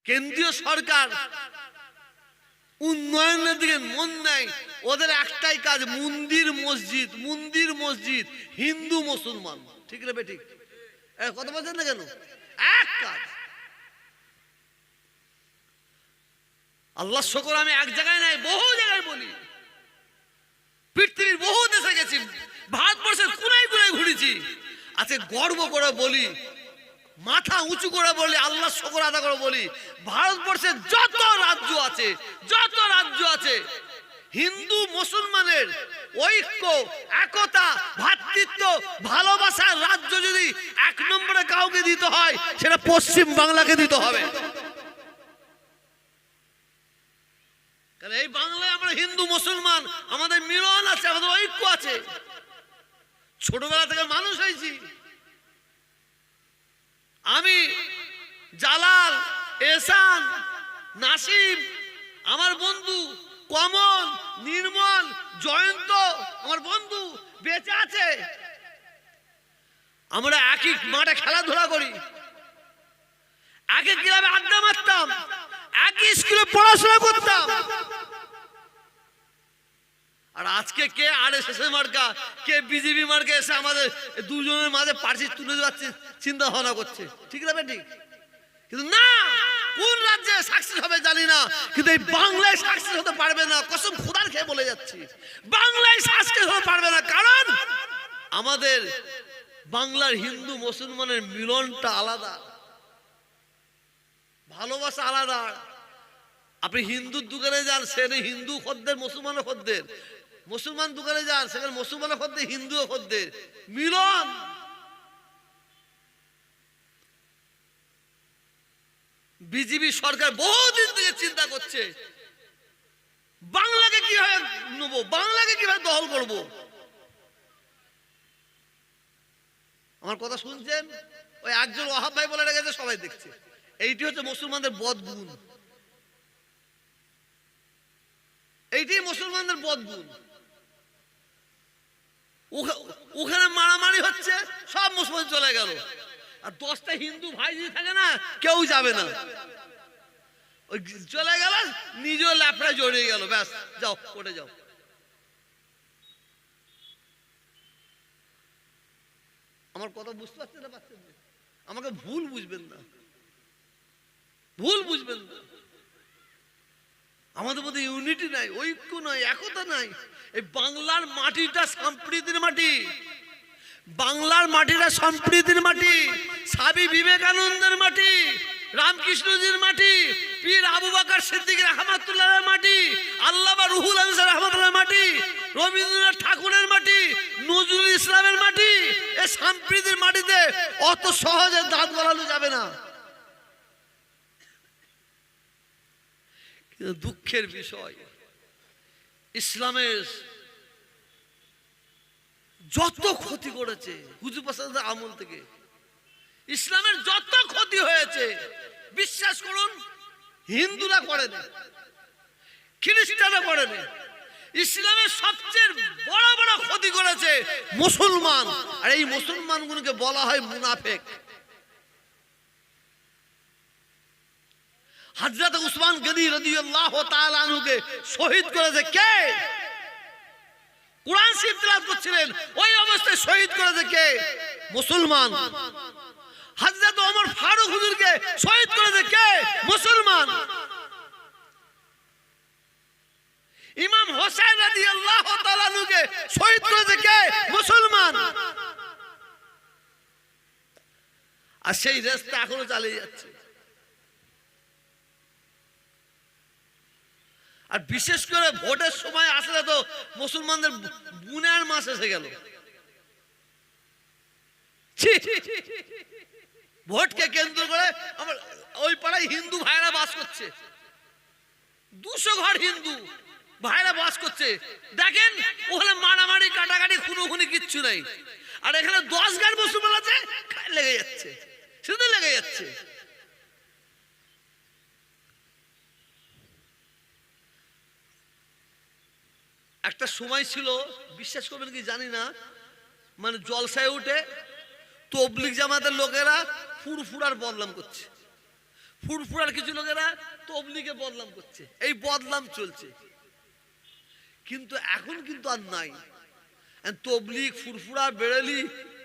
কেন্দ্রীয় সরকার উন্নয়নের দিকে মন নেয়, ওদের একটাই কাজ মন্দির মসজিদ, মন্দির মসজিদ, হিন্দু মুসলমান। ঠিক রে বেঠিক? কথা বলছেন না কেন? এক কাজ। আল্লাহ শুকর আমি এক জায়গায় নাই, বহু জায়গায় বলি, পৃথিবীর বহু দেশে গেছি, ভারতবর্ষের কোনায় কোনায় ঘুরেছি। আজকে গর্ব করে বলি, মাথা উঁচু করে বলি, আল্লাহ শুকর আদা করে বলি, ভারতবর্ষের যত রাজ্য আছে, যত রাজ্য আছে, হিন্দু মুসলমানের ঐক্য, একতা, ভ্রাতৃত্ব, ভালোবাসার রাজ্য যদি এক নম্বরে কাউকে দিতে হয়, সেটা পশ্চিম বাংলাকে দিতে হবে। কারণ এই বাংলায় আমরা হিন্দু মুসলমান, আমাদের মিলন আছে, আমাদের ঐক্য আছে। ছোটবেলা থেকে মানুষ হয়েছি। আমি, জালাল, এহসান, নাসিম, আমার বন্ধু কমল, নির্মল, জয়ন্ত আমার বন্ধু বেঁচে আছে। আমরা একই মাঠে খেলাধুলা করি, একই ক্লাবে আড্ডা মারতাম, একই স্কুলে পড়াশোনা করতাম। আর আজকে কে আরএসএস মার্কা, কে বিজেপি মার্কা এসে আমাদের দুজনের মাঝে পার্টি তুলে যাচ্ছে, চিন্তা ভাবনা করছে। ঠিক না বেঠিক? কিন্তু না, কোন রাজ্যে সাকসেস হবে জানি না, কিন্তু এই বাংলায় সাকসেস হতে পারবে না। কসম খোদার খেয়ে বলে যাচ্ছি, বাংলায় সাকসেস হতে পারবে না। কারণ আমাদের বাংলার হিন্দু মুসলমানের মিলনটা আলাদা, ভালোবাসা আলাদা। আপনি হিন্দুর দোকানে যান, সেখানে হিন্দু খদ্দের, মুসলমান খদ্দের। মুসলমান দোকানে যান, সেখানে মুসলমান খদ্দের, হিন্দু খদ্দের। মিলন। বিজেপি সরকার বহুদিন থেকে চিন্তা করছে বাংলাকে কিভাবে নেবো, বাংলাকে কিভাবে দখল করব। আমার কথা শুনছেন? ওই একজন ওয়াহাব ভাই বলে রেখেছে, সবাই দেখছে। এইটি হচ্ছে মুসলমানদের বদগুণ, এইটাই মুসলমানদের বদগুণ। ওখানে মারামারি হচ্ছে, সব মুসলমান চলে গেল। আর 10টা হিন্দু ভাই যদি থাকে না, কেউ যাবে না। ওই চলে গেল, নিজেও ল্যাপড়ায় জড়িয়ে গেল, ব্যাস, যাও কোর্টে যাও। আমার কথা বুঝতে পারছেন না? পারছেন না? আমাকে ভুল বুঝবেন না, ভুল বুঝবেন না। আমাদের মধ্যে ইউনিটি নাই, ঐক্য নাই, একতা নাই। এই বাংলার মাটিটা সম্প্রীতির মাটি, বাংলার মাটিটা সম্প্রীতির মাটি, স্বামী বিবেকানন্দের মাটি, রামকৃষ্ণজির মাটি, পীর আবু বকর সিদ্দিক রহমাতুল্লাহর মাটি, আল্লামা রুহুল আমিন রহমাতুল্লাহর মাটি, রবীন্দ্রনাথ ঠাকুরের মাটি, নজরুল ইসলামের মাটি। এই সম্প্রীতির মাটিতে অত সহজে দাঁত গলানো যাবে না। কিন্তু দুঃখের বিষয়, ইসলামের যত ক্ষতি করেছে হুজুর পাশাদের আমল থেকে, ইসলামের যত ক্ষতি হয়েছে, বিশ্বাস করুন হিন্দুরা করেনি, খ্রিস্টানরা করেনি। ইসলামের সবচেয়ে বড় বড় ক্ষতি করেছে মুসলমান। আর এই মুসলমানগুলোকে বলা হয় মুনাফেক। হযরত উসমান গনি রাদিয়াল্লাহু তাআলা আনহুকে শহীদ করেছে কে? কুরআন শরীফ তেলাওয়াত করছিলেন, ওই অবস্থায় শহীদ করেছে কে? মুসলমান। হযরত ওমর ফারুক হুজুরকে শহীদ করেছে কে? মুসলমান। ইমাম হোসেন রাদিয়াল্লাহু তাআলা আনহুকে শহীদ করেছে কে? মুসলমান। আর সেই রাস্তা এখনো চালিয়ে যাচ্ছে। আর বিশেষ করে ভোটের সময় আসলে তো মুসলমানদের বুনের মাস এসে গেল। ভোটকে কেন্দ্র করে আমার ওই পাড়ায় হিন্দু ভাইরা বাস করছে, 200 ঘর হিন্দু ভাইরা বাস করছে। দেখেন ওখানে মারামারি, কাটাকাটি, খুনোখুনি কিচ্ছু নাই। আর এখানে 10 ঘর মুসলমান আছে, লেগে যাচ্ছে, শুধু লেগে যাচ্ছে। একটা সময় ছিল, বিশ্বাস করবেন কি জানি না, মানে জলসায় উঠে তবলিগ জামাতের লোকেরা ফুরফুরার বদনাম করছে। ফুরফুরার কিছু লোকেরা তবলিগে বদনাম করছে, এই বদনাম চলছে। কিন্তু এখন কিন্তু আর নাই। তবলিগ, ফুরফুরা, বেরেলি,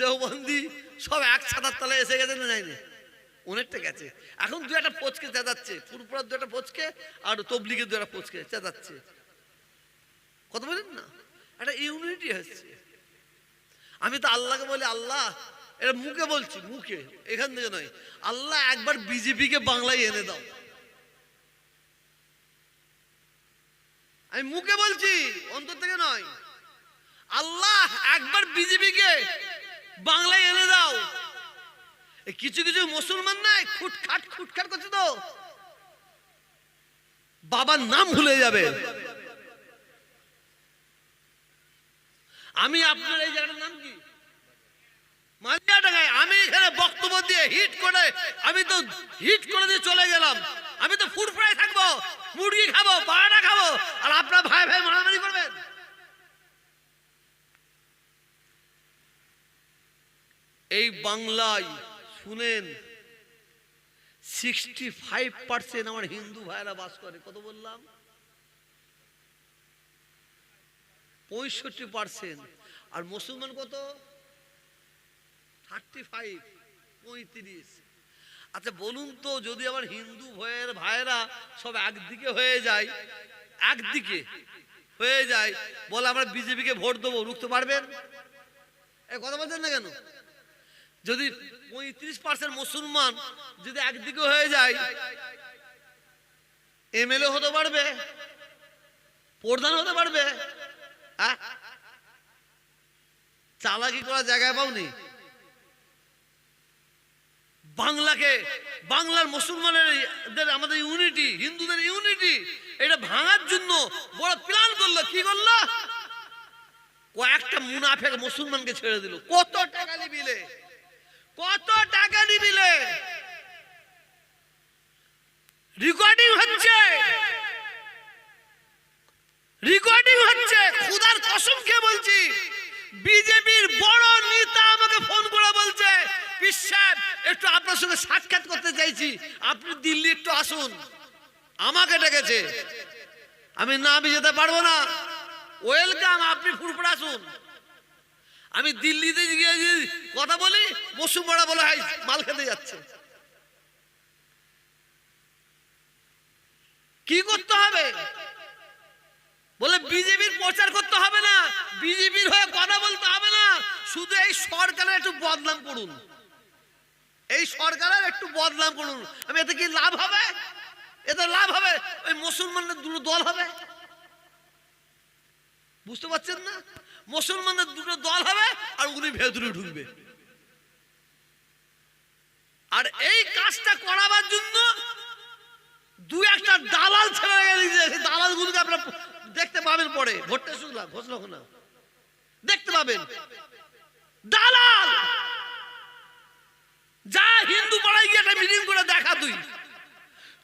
দেওবন্দি সব এক ছাতার তলায় এসে গেছে না? যায়নি, অনেকটা গেছে। এখন দু একটা পচকে চেঁচাচ্ছে, ফুরফুরার দু একটা পচকে আর তবলিগের দু একটা পচকে চেঁচাচ্ছে। কথা বলেন না, একটা ইউনিটি হচ্ছে। আমি তো আল্লাহকে বলি, আল্লাহ, এটা মুখে বলছি, মুখে, এখান থেকে নয়, আল্লাহ একবার বিজেপিকে বাংলায় এনে দাও। আমি মুখে বলছি, অন্তর থেকে নয়। আল্লাহ একবার বিজেপিকে বাংলায় এনে দাও। কিছু কিছু মুসলমান নাই খুটখাট খুটখাট করছে, তো বাবার নাম ভুলে যাবে। আমি আপনার এই জায়গাটার নাম কি? মালিয়াডাঙ্গায়। আমি এখানে বক্তব্য দিয়ে হিট করে, আমি তো হিট করে দিয়ে চলে গেলাম। আমি তো ফুরফুরায় থাকবো, মুরগি খাবো, পাড়া খাবো, আর আপনার ভাই ভাই মারামারি করবেন। এই বাংলায় শুনেন 65% আমার হিন্দু ভাইরা বাস করে। কত বললাম? 65%। আর মুসলমান কত? 35। আচ্ছা বলুন তো, যদি আমার হিন্দু ভাইয়েরা সব একদিকে হয়ে যায়, একদিকে হয়ে যায়, বলে আমরা বিজেপিকে ভোট দেবো, রুখতে পারবেন? এই কথা বলছেন না কেন? যদি 35% মুসলমান যদি একদিকে হয়ে যায়, এমএলএ হতে পারবে, প্রধান হতে পারবে? চালাকি করার জায়গায় পাওনি। বাংলাকে, বাংলার মুসলমানের, আমাদের ইউনিটি, হিন্দুদের ইউনিটি, এটা ভাঙার জন্য বড় প্ল্যান করলো। কি করলো? কয়েকটা মুনাফেক মুসলমানকে ছেড়ে দিল। কত টাকা নিবিলে, কত টাকা নিবিলে, রেকর্ডিং হচ্ছে, রেকর্ডিং হচ্ছে। খুদার কসম খেয়ে বলছি, বিজেপির বড় নেতা আমাকে ফোন করে বলছে, পীর সাহেব একটু আপনার সঙ্গে সাক্ষাৎ করতে চাইছি, আপনি দিল্লি একটু আসুন। আমাকে ডেকেছে। আমি না, আমি যেতে পারবো না। ওয়েলকাম, আপনি ফুরফুরা আসুন। আমি দিল্লিতে গিয়ে কথা বলি, মৌসুমপাড়া বলে হাই মাল খেতে যাচ্ছে। কি করতে হবে? বলে বিজেপির প্রচার করতে হবে না, বিজেপির হয়ে কথা বলতে হবে না, শুধু এই সরকারের একটু বদনাম করুন, এই সরকারের একটু বদনাম করুন। আমি এতে কি লাভ হবে? এতে লাভ হবে, ওই মুসলমানদের দুটো দল হবে। বুঝতে পারছেন না? মুসলমানদের দুটো দল হবে, আর উনি ভেতরে ঢুকবে। আর এই কাজটা করাবার জন্য দু একটা দালাল ছেড়ে গেছে। দালাল গুলোকে আপনারা দেখতে পাবেন পরে, ভোটটা শুনলাম ঘোষণা দেখতে পাবেন। দালাল যা হিন্দু পাড়ায় গিয়ে একটা মিটিং করে দেখা,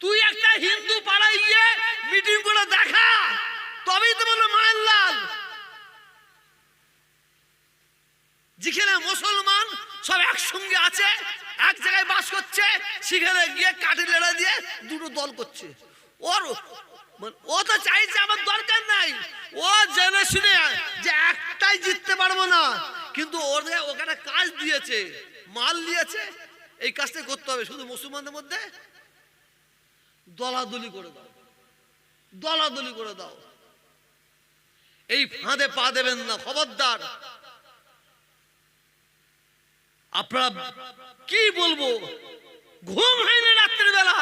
তুই একটা হিন্দু পাড়ায় গিয়ে মিটিং করে দেখা, তবেই তো বললো মায়ের লাল। যেখানে মুসলমান সব একসঙ্গে আছে, এক জায়গায় বাস করছে, সেখানে গিয়ে কাঠি লেড়া দিয়ে দুটো দল করছে। ও তো চাইছে আমার দরকার নাই, ও জেনে শুনে যে একটাই জিততে পারবো না, কিন্তু ওখানে কাজ দিয়েছে, মাল দিয়েছে, এই কাজটা করতে হবে। শুধু মুসলমানদের মধ্যে দলাদলি করে দাও, দলাদলি করে দাও। এই ফাঁদে পা দেবেন না, খবরদার। আপনারা কি বলবো, ঘুম হয় না রাত্রের বেলা,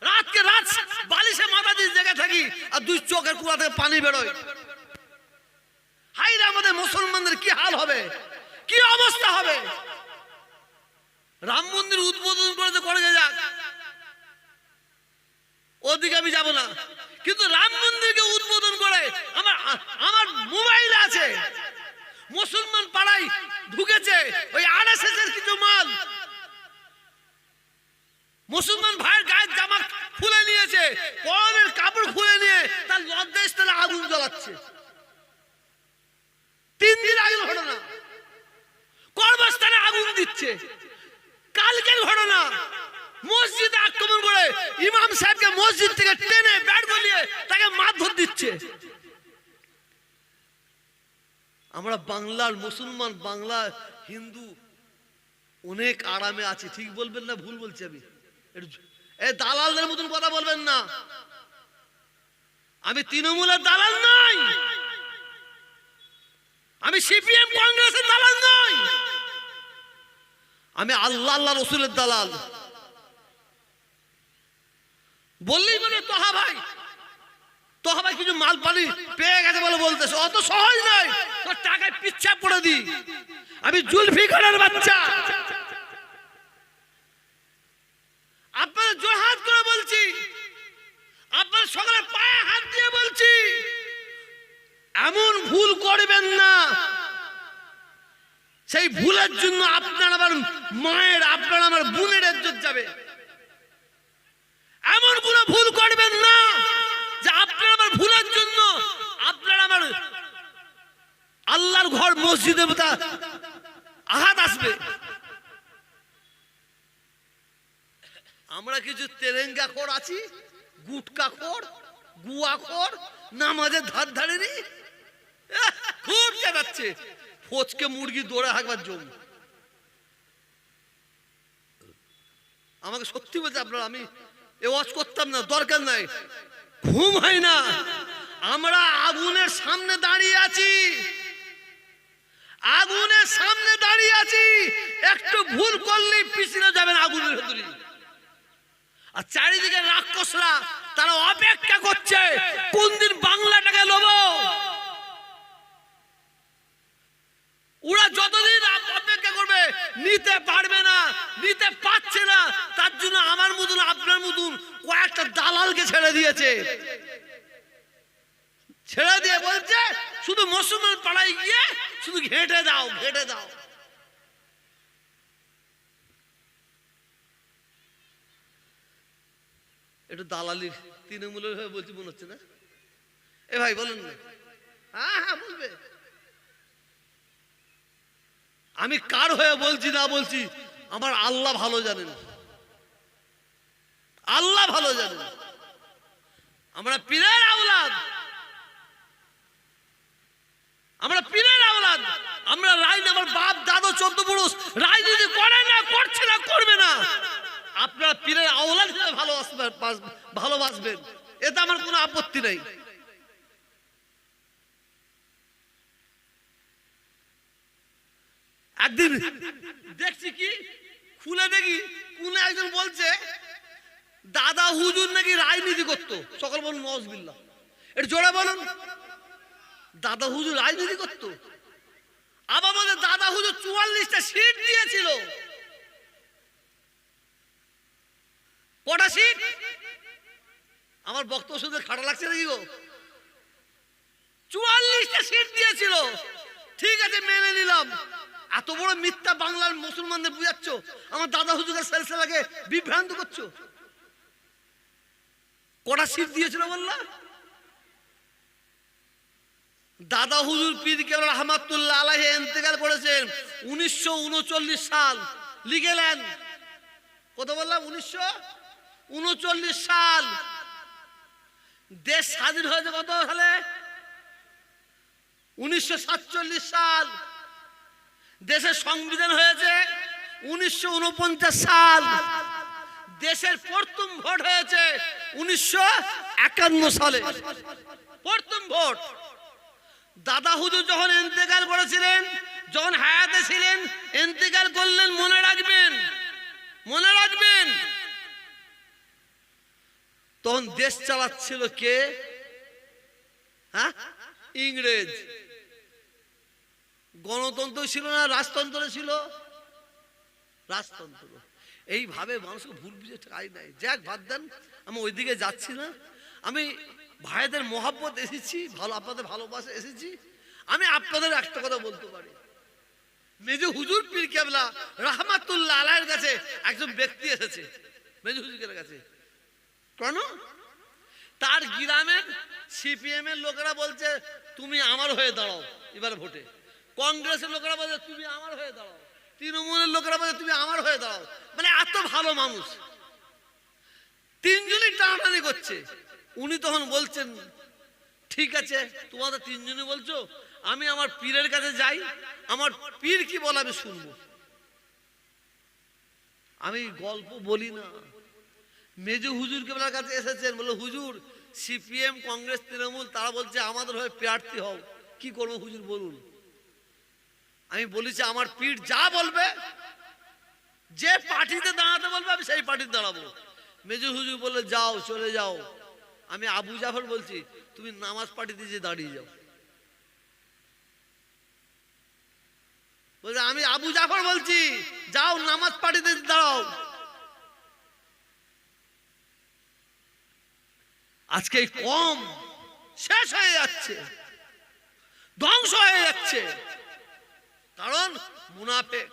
রাতকে রাত বালিশে মাথা দিয়ে জেগে থাকি, আর দুই চোখের কুয়া থেকে পানি বেরোয়। হাইরে আমাদের মুসলমানদের কি হাল হবে, কি অবস্থা হবে। রাম মন্দির উদ্বোধন করে যাক, ওদিকে আমি যাব না, কিন্তু রাম মন্দিরকে উদ্বোধন করে আমার মোবাইল আছে, মুসলমান পাড়ায় ঢুকেছে ওই আরএসএস এর কিছু মাল, মুসলমান ভাইয়ের গায়ের জামা খুলে নিয়েছে, পরনের কাপড় খুলে নিয়ে তার লজ্জাস্থানে আগুন জ্বালাচ্ছে। 3 দিন আগে ঘটনা, কর্মস্থানে আগুন দিচ্ছে। কালকের ঘটনা, মসজিদে ইমাম সাহেবকে মসজিদ থেকে টেনে ব্যাট বলিয়ে তাকে মারধর দিচ্ছে। আমরা বাংলার মুসলমান, বাংলা হিন্দু অনেক আরামে আছি। ঠিক বলবেন না ভুল বলছি আমি? এই দালালদের মতন কথা বলবেন না। আমি তৃণমূলের দালাল নই, আমি সিপিএম কংগ্রেসের দালাল নই, আমি আল্লাহ আল্লাহ রসুলের দালাল। বললেই মানে তোহা ভাই কিছু মাল পানি পেয়ে গেছে বলে বলতেছে, অত সহজ নয়। তোর টাকায় পিচ্ছা পড়ে দি। আমি জুলফিকারের বাচ্চা, আপনার জোরহাত করে বলছি, আপনার সকলে পায়ে হাত দিয়ে বলছি, এমন ভুল করবেন না। সেই ভুলের জন্য আপনার আমার মায়ের, আপনার আমার বোনের ইজ্জত যাবে। এমন কোন ভুল করবেন না যে আপনার আমার ভুলের জন্য আপনার আমার আল্লাহর ঘর মসজিদের মতো আঘাত আসবে। আমরা কিছু তেরেঙ্গা খোর আছি, গুটকা খোর, গুয়া খোর, নামাজের ধার ধারেনি, খুব চেঁচাচ্ছে। ফচকে মুরগি দৌড়ে হাঁকবার জন্য। আমাকে সত্যি বলছে আপনারা, আমি এ ওয়াজ করতাম না, দরকার নাই, ঘুম হয় না। আমরা আগুনের সামনে দাঁড়িয়ে আছি, আগুনের সামনে দাঁড়িয়ে আছি। একটু ভুল করলেই পিছনে যাবেন আগুনের ভেতরে। আর চারিদিকে রাক্ষসরা তারা অপেক্ষা করছে কোন দিন বাংলাটাকে লোব। ওরা যতদিন অপেক্ষা করবে, নিতে পারবে না, নিতে পারছে না। তার জন্য আমার মতন আপনার মতন কয়েকটা দালালকে ছেড়ে দিয়েছে। ছেড়ে দিয়ে বলছে শুধু মুসলমান পাড়ায় গিয়ে শুধু ঘেঁটে দাও, ঘেঁটে দাও। একটু দালালির তৃণমূলের হয়ে বলছি মনে হচ্ছে না? এ ভাই বলেন না। হ্যাঁ হ্যাঁ বলবে। আমি কার হয়ে বলছি না বলছি আমার আল্লাহ ভালো জানেন, আল্লাহ ভালো জানেন। আমরা পীরের আওলাদ, আমরা পীরের আওলাদ। আমরা রাজনীতি, আমার বাপ দাদা 14 পুরুষ রাজনীতি করে না, করছে না, করবে না। আপনারা পীরের আওলাদ হিসেবে ভালোবাসবেন, এতে আমার কোনো আপত্তি নেই। একদিন দেখছি কি, খুলে দেখি কোন একজন বলছে দাদা হুজুর নাকি রাজনীতি করতো। সকল বলুন নওয়াজবিল্লাহ, এটা জোরে বলুন। দাদা হুজুর রাজনীতি করতো। আবার বলে দাদা হুজুর 44টা সিট দিয়েছিল। কটা সিট? আমার বক্তব্য শুনতে খারাপ লাগছে নাকি গো? 44টা সিট দিয়েছিল। ঠিক আছে, মেনে নিলাম। এত বড় মিথ্যা বাংলার মুসলমানদের বুঝাচ্ছ, আমার দাদা হুজুরের সিলসিলাকে বিভ্রান্ত করছো। কটা সিট দিয়েছিল বললা? দাদা হুজুর পীর কেবল রহমাতুল্লাহ আলাইহি ইন্তেকাল করেছেন 1939 সাল। লিখেলেন কত বললাম? 1939 সাল। দেশ স্বাধীন হয়েছে কত সালে? 1947 সাল। দেশের সংবিধান হয়েছে 1949 সাল। দেশের প্রথম ভোট হয়েছে 1951 সালে, প্রথম ভোট। দাদা হুজুর যখন ইন্তেকাল করেছিলেন, যখন হায়াতে ছিলেন, ইন্তেকাল করলেন, মনে রাখবেন, মনে রাখবেন, তখন দেশ চালাচ্ছিল কে? হ্যাঁ, ইংরেজ। গণতন্ত্র ছিল না, রাজতন্ত্র ছিল? রাজতন্ত্র। এইভাবে মানুষকে ভুল বুঝে ঠাই নাই। যাক, বাদ দেন, আমি ওইদিকে যাচ্ছি না। আমি ভাইদের মহব্বত এসেছি, ভালো, আপনাদের ভালোবাসা এসেছি। আমি আপনাদের একটা কথা বলতে পারি, মেজু হুজুর পীর কেবলা রহমাতুল্লাহ আলাইহির কাছে একজন ব্যক্তি এসেছে, মেজু হুজুরের কাছে। কেন? তার গ্রামের সিপিএম এর লোকেরা বলছে তুমি আমার হয়ে দাঁড়াও এবারে ভোটে। কংগ্রেসের লোকেরা বলছে তুমি আমার হয়ে দাঁড়াও। তৃণমূলের লোকেরা বলছে তুমি আমার হয়ে দাঁড়াও। মানে এত ভালো মানুষ। তিনজনই টানাটানি করছে। উনি তখন বলছেন, ঠিক আছে তোমাদের তিনজনই বলছো, আমি আমার পীরের কাছে যাই, আমার পীর কি বলে আমি শুনবো। আমি গল্প বলি না। মেজো হুজুর কেবলার কাছে এসেছেন, বললো হুজুর সিপিএম কংগ্রেস তৃণমূল তারা বলছে আমাদের হয়ে প্রার্থী হও, কি করবো হুজুর বলুন। আমি বলেছি আমার পীর যা বলবে, যে পার্টিতে দাঁড়াতে বলবে আমি সেই পার্টিতে দাঁড়াবো। মেজো হুজুর বললে যাও চলে যাও। আমি আবু জাফর বলছি তুমি নামাজ পার্টিতে যে দাঁড়িয়ে যাও। বলছে আমি আবু জাফর বলছি যাও নামাজ পার্টিতে দাঁড়াও। আজকে কম শেষ হয়ে যাচ্ছে, ধ্বংস হয়ে যাচ্ছে, কারণ মুনাফেক।